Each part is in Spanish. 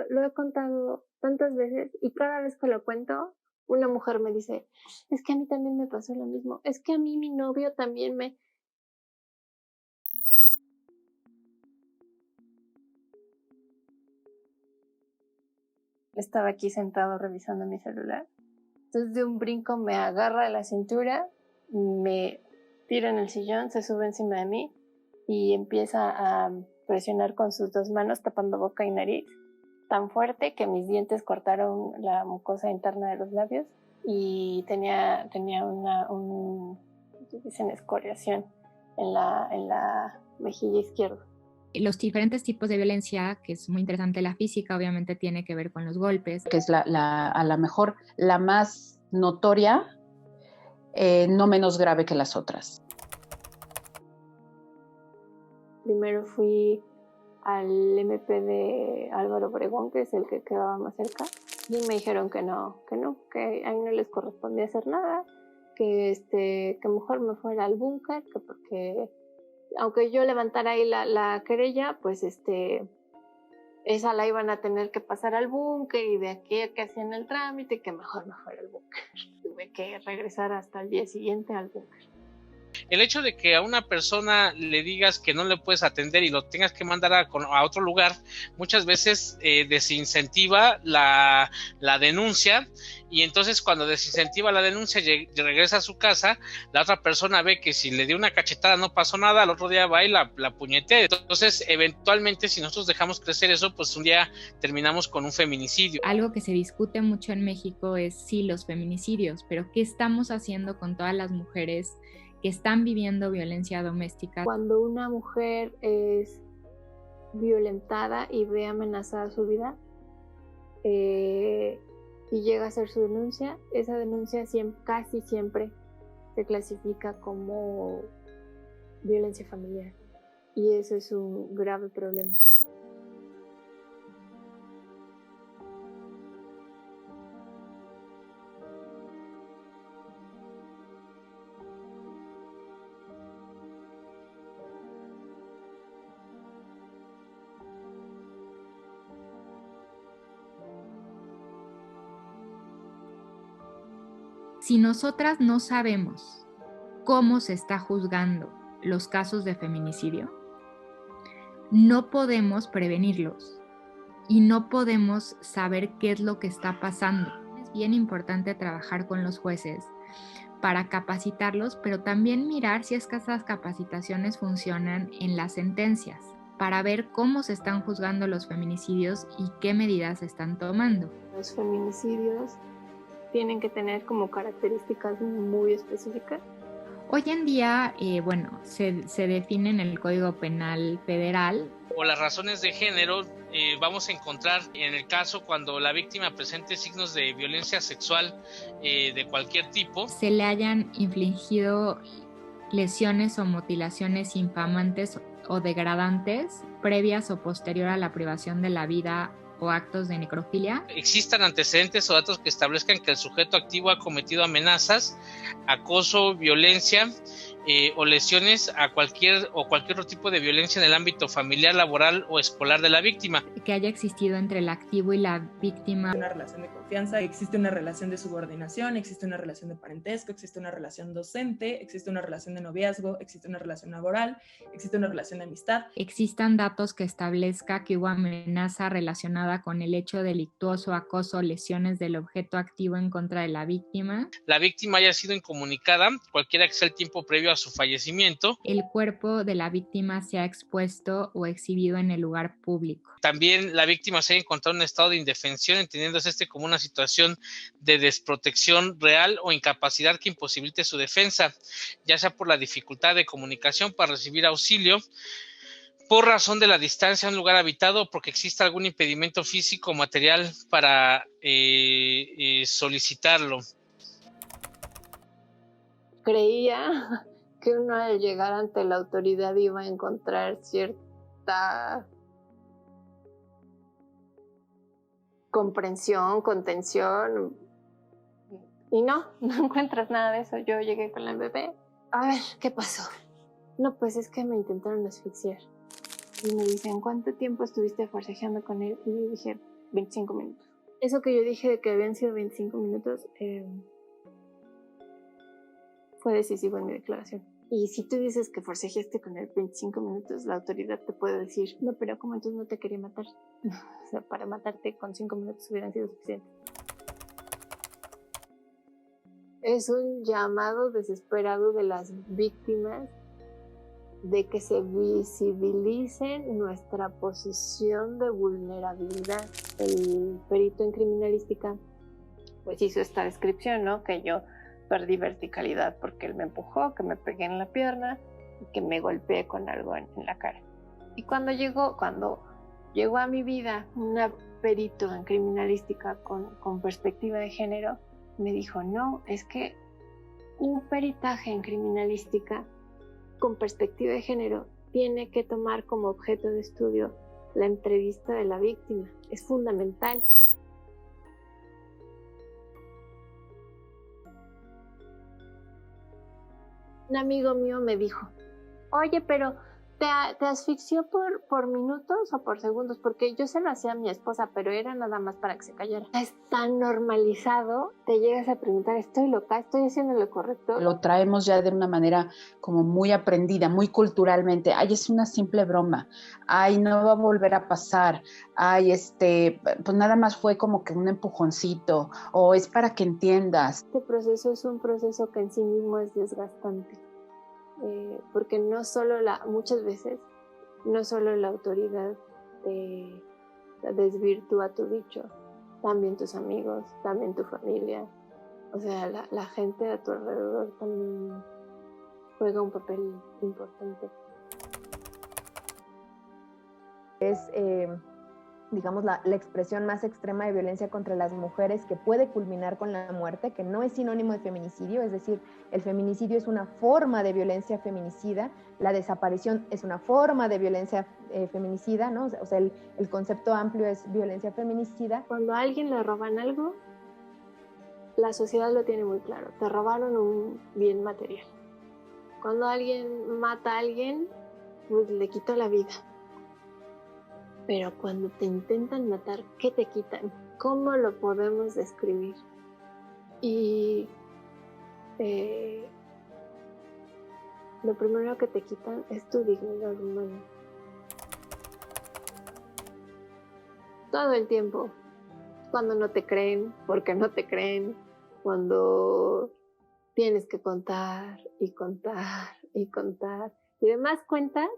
lo he contado tantas veces y cada vez que lo cuento, una mujer me dice, es que a mí también me pasó lo mismo, es que a mí mi novio también me... Estaba aquí sentado revisando mi celular. Entonces de un brinco me agarra de la cintura, me tira en el sillón, se sube encima de mí y empieza a presionar con sus dos manos tapando boca y nariz tan fuerte que mis dientes cortaron la mucosa interna de los labios y tenía dicen escoriación en la mejilla izquierda. Los diferentes tipos de violencia, que es muy interesante la física, obviamente tiene que ver con los golpes. Que es a lo mejor la más notoria, no menos grave que las otras. Primero fui al MP de Álvaro Obregón, que es el que quedaba más cerca, y me dijeron que a mí no les correspondía hacer nada, que mejor me fuera al búnker, que porque aunque yo levantara ahí la querella, pues esa la iban a tener que pasar al búnker y de aquí a que hacían el trámite, que mejor me fuera al búnker. Tuve que regresar hasta el día siguiente al búnker. El hecho de que a una persona le digas que no le puedes atender y lo tengas que mandar a otro lugar, muchas veces desincentiva la denuncia, y entonces cuando desincentiva la denuncia, regresa a su casa, la otra persona ve que si le dio una cachetada no pasó nada, al otro día va y la puñetea. Entonces, eventualmente, si nosotros dejamos crecer eso, pues un día terminamos con un feminicidio. Algo que se discute mucho en México es sí los feminicidios, pero ¿qué estamos haciendo con todas las mujeres que están viviendo violencia doméstica? Cuando una mujer es violentada y ve amenazada su vida y llega a hacer su denuncia, esa denuncia casi siempre se clasifica como violencia familiar y eso es un grave problema. Si nosotras no sabemos cómo se está juzgando los casos de feminicidio, no podemos prevenirlos y no podemos saber qué es lo que está pasando. Es bien importante trabajar con los jueces para capacitarlos, pero también mirar si es que esas capacitaciones funcionan en las sentencias, para ver cómo se están juzgando los feminicidios y qué medidas se están tomando. Los feminicidios tienen que tener como características muy específicas. Hoy en día, se define en el Código Penal Federal. Por las razones de género, vamos a encontrar en el caso cuando la víctima presente signos de violencia sexual de cualquier tipo. Se le hayan infligido lesiones o mutilaciones infamantes o degradantes previas o posterior a la privación de la vida o actos de necrofilia. Existan antecedentes o datos que establezcan que el sujeto activo ha cometido amenazas, acoso, violencia o lesiones a cualquier otro tipo de violencia en el ámbito familiar, laboral o escolar de la víctima. Que haya existido entre el activo y la víctima una relación de confianza, existe una relación de subordinación, existe una relación de parentesco, existe una relación docente, existe una relación de noviazgo, existe una relación laboral, existe una relación de amistad. Existan datos que establezca que hubo amenaza relacionada con el hecho delictuoso, acoso, lesiones del objeto activo en contra de la víctima. La víctima haya sido incomunicada, cualquiera que sea el tiempo previo a su fallecimiento. El cuerpo de la víctima se ha expuesto o exhibido en el lugar público. También la víctima se haya encontrado en un estado de indefensión, entendiéndose como una situación de desprotección real o incapacidad que imposibilite su defensa, ya sea por la dificultad de comunicación para recibir auxilio, por razón de la distancia a un lugar habitado o porque exista algún impedimento físico o material para solicitarlo. Creía que uno al llegar ante la autoridad iba a encontrar cierta comprensión, contención, y no encuentras nada de eso. Yo llegué con la bebé, a ver, ¿qué pasó? No, pues es que me intentaron asfixiar. Y me dicen, ¿cuánto tiempo estuviste forcejeando con él? Y yo dije, 25 minutos. Eso que yo dije de que habían sido 25 minutos fue decisivo en mi declaración. Y si tú dices que forcejeaste con el 25 minutos, la autoridad te puede decir, no, pero ¿cómo entonces no te quería matar? O sea, para matarte con 5 minutos hubieran sido suficientes. Es un llamado desesperado de las víctimas de que se visibilice nuestra posición de vulnerabilidad. El perito en criminalística pues hizo esta descripción, ¿no? Que yo perdí verticalidad porque él me empujó, que me pegué en la pierna y que me golpeé con algo en la cara. Y cuando llegó a mi vida un perito en criminalística con perspectiva de género, me dijo, no, es que un peritaje en criminalística con perspectiva de género tiene que tomar como objeto de estudio la entrevista de la víctima. Es fundamental. Un amigo mío me dijo, oye, pero ¿te asfixió por minutos o por segundos? Porque yo se lo hacía a mi esposa, pero era nada más para que se callara. Es tan normalizado, te llegas a preguntar, ¿estoy loca? ¿Estoy haciendo lo correcto? Lo traemos ya de una manera como muy aprendida, muy culturalmente. Ay, es una simple broma. Ay, no va a volver a pasar. Ay, pues nada más fue como que un empujoncito, o es para que entiendas. Este proceso es un proceso que en sí mismo es desgastante. Porque muchas veces no solo la autoridad te desvirtúa tu dicho, también tus amigos, también tu familia, o sea, la gente a tu alrededor también juega un papel importante. Es, digamos, la expresión más extrema de violencia contra las mujeres que puede culminar con la muerte, que no es sinónimo de feminicidio, es decir, el feminicidio es una forma de violencia feminicida, la desaparición es una forma de violencia feminicida, ¿no? O sea, el concepto amplio es violencia feminicida. Cuando a alguien le roban algo, la sociedad lo tiene muy claro, te robaron un bien material. Cuando alguien mata a alguien, pues le quitó la vida. Pero cuando te intentan matar, ¿qué te quitan? ¿Cómo lo podemos describir? Y lo primero que te quitan es tu dignidad humana. Todo el tiempo. Cuando no te creen, porque no te creen. Cuando tienes que contar y contar y contar. Y además cuentas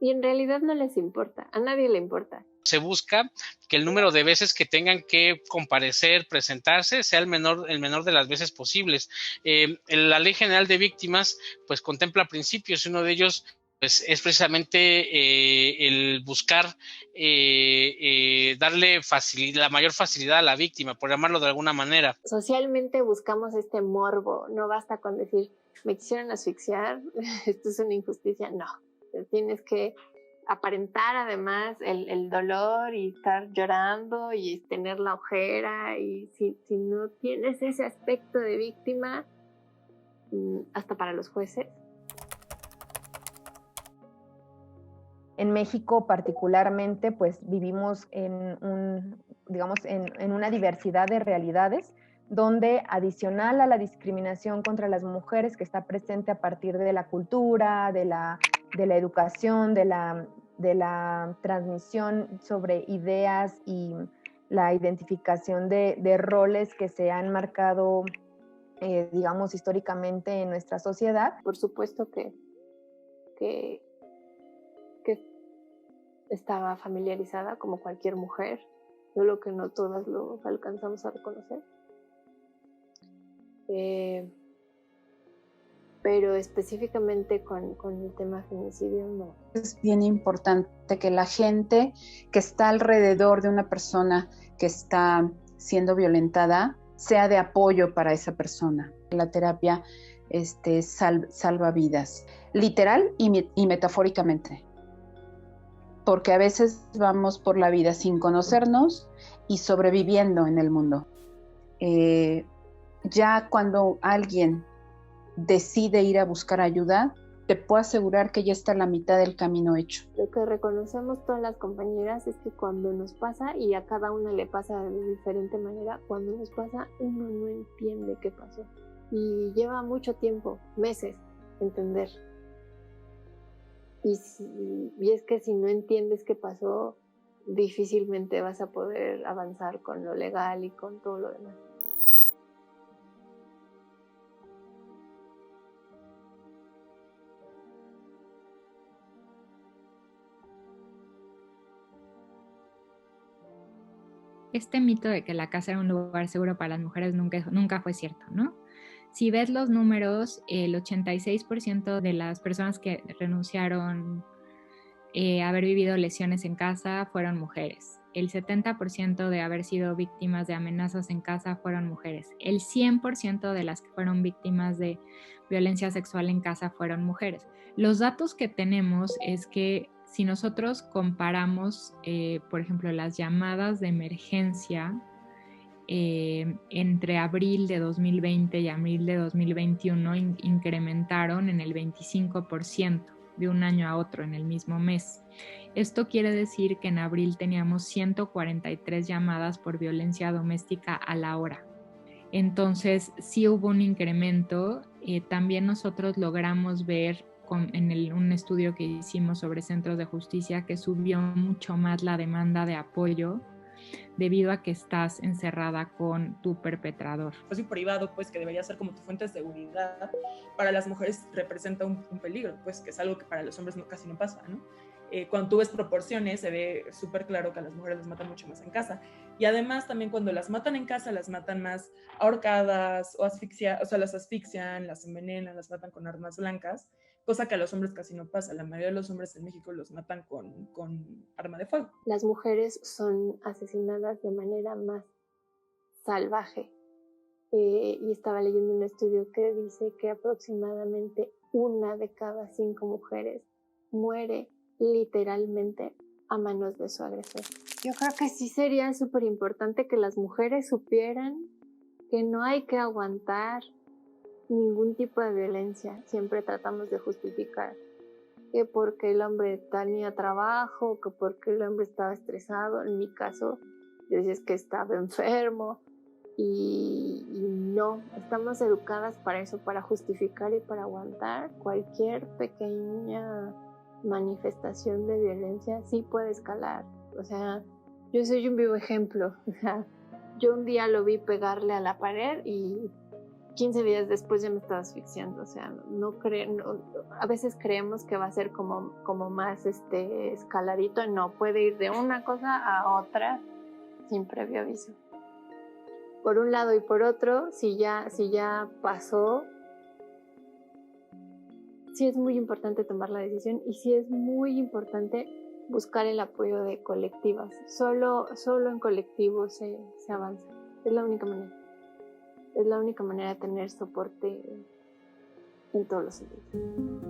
y en realidad no les importa, a nadie le importa. Se busca que el número de veces que tengan que comparecer, presentarse, sea el menor de las veces posibles. La Ley General de Víctimas pues contempla principios y uno de ellos pues es precisamente el buscar darle la mayor facilidad a la víctima, por llamarlo de alguna manera. Socialmente buscamos este morbo, no basta con decir, me quisieron asfixiar, esto es una injusticia, no. Tienes que aparentar además el dolor y estar llorando y tener la ojera, y si no tienes ese aspecto de víctima, hasta para los jueces. En México particularmente, pues vivimos en una diversidad de realidades donde, adicional a la discriminación contra las mujeres que está presente a partir de la cultura, de la educación, de la transmisión sobre ideas y la identificación de roles que se han marcado, digamos, históricamente en nuestra sociedad. Por supuesto que estaba familiarizada como cualquier mujer, solo que no todas lo alcanzamos a reconocer. Pero específicamente con el tema feminicidio no. Es bien importante que la gente que está alrededor de una persona que está siendo violentada sea de apoyo para esa persona. La terapia salva vidas, literal y metafóricamente. Porque a veces vamos por la vida sin conocernos y sobreviviendo en el mundo. Ya cuando alguien decide ir a buscar ayuda, te puedo asegurar que ya está la mitad del camino hecho. Lo que reconocemos todas las compañeras es que cuando nos pasa, y a cada una le pasa de diferente manera, cuando nos pasa uno no entiende qué pasó. Y lleva mucho tiempo, meses, entender. Y es que si no entiendes qué pasó, difícilmente vas a poder avanzar con lo legal y con todo lo demás. Este mito de que la casa era un lugar seguro para las mujeres nunca fue cierto, ¿no? Si ves los números, el 86% de las personas que renunciaron a haber vivido lesiones en casa fueron mujeres. El 70% de haber sido víctimas de amenazas en casa fueron mujeres. El 100% de las que fueron víctimas de violencia sexual en casa fueron mujeres. Los datos que tenemos es que si nosotros comparamos, por ejemplo, las llamadas de emergencia entre abril de 2020 y abril de 2021 incrementaron en el 25% de un año a otro en el mismo mes. Esto quiere decir que en abril teníamos 143 llamadas por violencia doméstica a la hora. Entonces sí hubo un incremento. También nosotros logramos ver en un estudio que hicimos sobre centros de justicia que subió mucho más la demanda de apoyo debido a que estás encerrada con tu perpetrador. El espacio privado, pues, que debería ser como tu fuente de seguridad, para las mujeres representa un peligro, pues, que es algo que para los hombres casi no pasa, ¿no? Cuando tú ves proporciones, se ve súper claro que a las mujeres las matan mucho más en casa. Y además también cuando las matan en casa, las matan más ahorcadas o las asfixian, las envenenan, las matan con armas blancas, cosa que a los hombres casi no pasa. La mayoría de los hombres en México los matan con arma de fuego. Las mujeres son asesinadas de manera más salvaje. Y estaba leyendo un estudio que dice que aproximadamente 1 de cada 5 mujeres muere literalmente a manos de su agresor. Yo creo que sí sería súper importante que las mujeres supieran que no hay que aguantar ningún tipo de violencia. Siempre tratamos de justificar que porque el hombre tenía trabajo, que porque el hombre estaba estresado. En mi caso, dices que estaba enfermo. Y no, estamos educadas para eso, para justificar y para aguantar. Cualquier pequeña manifestación de violencia sí puede escalar. O sea, yo soy un vivo ejemplo. O sea, yo un día lo vi pegarle a la pared y 15 días después ya me estaba asfixiando. O sea, a veces creemos que va a ser como más escaladito. No, puede ir de una cosa a otra sin previo aviso. Por un lado y por otro, si ya pasó, sí es muy importante tomar la decisión y sí es muy importante buscar el apoyo de colectivas. Solo en colectivo se avanza. Es la única manera. Es la única manera de tener soporte en todos los sentidos.